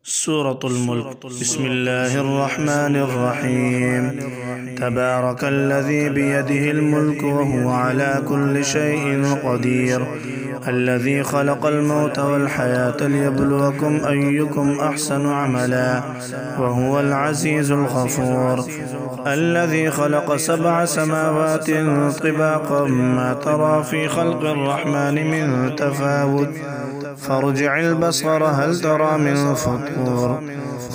سورة الملك. بسم الله الرحمن الرحيم. تبارك الذي بيده الملك وهو على كل شيء قدير، الذي خلق الموت والحياة ليبلوكم أيكم أحسن عملا، وهو العزيز الغفور. الذي خلق 7 سماوات طباقا، ما ترى في خلق الرحمن من تفاوت، فارجع البصر هل ترى من فطور،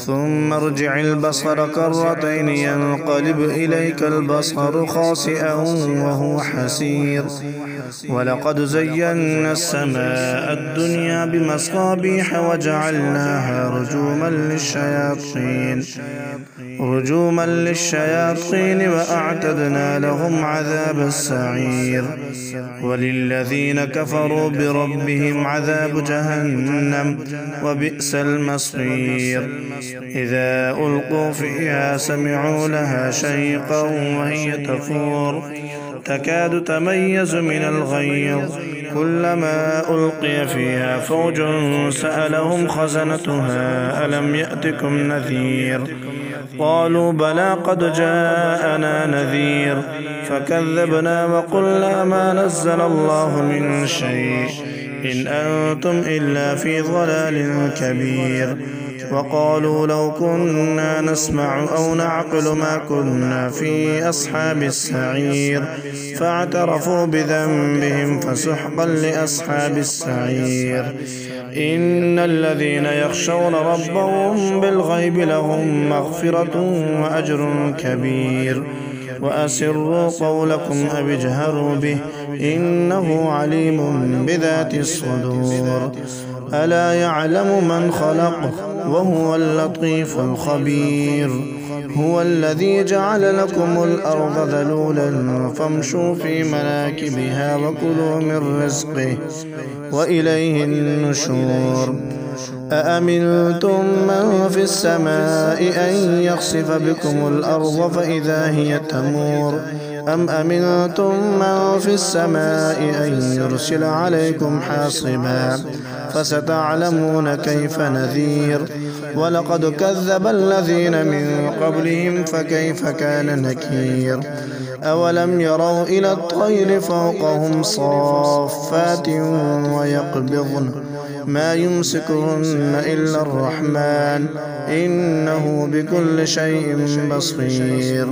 ثم ارجع البصر كرتين ينقلب إليك البصر خاسئا وهو حسير. ولقد زينا السماء الدنيا بمصابيح وجعلناها رجوما للشياطين وأعتدنا لهم عذاب السعير. وللذين كفروا بربهم عذاب جهنم وبئس المصير. إذا ألقوا فيها سمعوا لها شيقا وهي تفور، تكاد تميز من الغيظ، كلما ألقي فيها فوج سألهم خزنتها ألم يأتكم نذير، قالوا بلى قد جاءنا نذير، فكذبنا وقلنا ما نزل الله من شيء إن أنتم إلا في ضلال كبير. وقالوا لو كنا نسمع أو نعقل ما كنا في أصحاب السعير، فاعترفوا بذنبهم فسحقا لأصحاب السعير. إن الذين يخشون ربهم بالغيب لهم مغفرة وأجر كبير. وأسروا قولكم أو اجهروا به إنه عليم بذات الصدور. ألا يعلم من خلق وهو اللطيف الخبير. هو الذي جعل لكم الأرض ذلولا فامشوا في مناكبها وكلوا من رزقه وإليه النشور. أأمنتم من في السماء أن يخسف بكم الأرض فإذا هي تمور، أم أمنتم من في السماء أن يرسل عليكم حاصبا، فستعلمون كيف نذير. ولقد كذب الذين من قبلهم فكيف كان نكير. أولم يروا إلى الطير فوقهم صافات ويقبضن ما يمسكهن إلا الرحمن إنه بكل شيء بصير.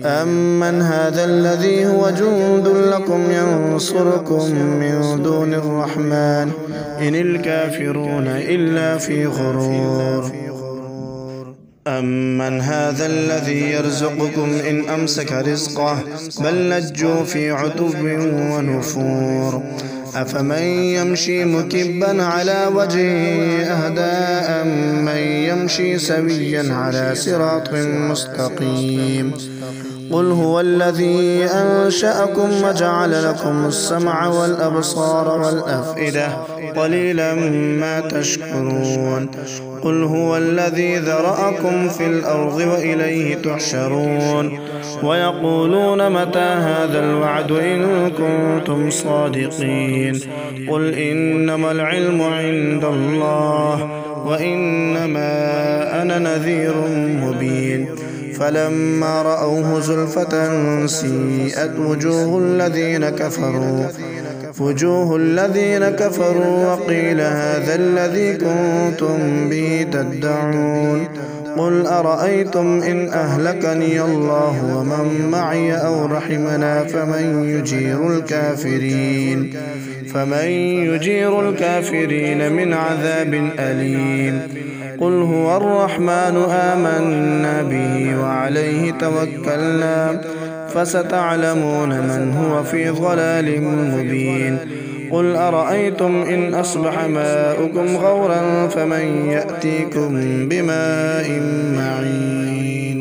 أمن هذا الذي هو جند لكم ينصركم من دون الرحمن إن الكافرون إلا في غرور. أمن هذا الذي يرزقكم إن أمسك رزقه بل لجوا في عتب ونفور. أفمن يمشي مكبا على وجهه أهدى أمن يمشي سويا على صراط مستقيم. قل هو الذي أنشأكم وجعل لكم السمع والأبصار والأفئدة قليلا ما تشكرون. قل هو الذي ذرأكم في الأرض وإليه تحشرون. ويقولون متى هذا الوعد إن كنتم صادقين. قل إنما العلم عند الله وإنما أنا نذير مبين. فلما رأوه زلفة سيئت وجوه الذين كفروا وقيل هذا الذي كنتم به تدعون. قل أرأيتم إن أهلكني الله ومن معي أو رحمنا فمن يجير الكافرين من عذاب أليم. قل هو الرحمن آمنا به وعليه توكلنا فستعلمون من هو في ضلال مبين. قل أرأيتم إن أصبح ماؤكم غورا فمن يأتيكم بماء معين.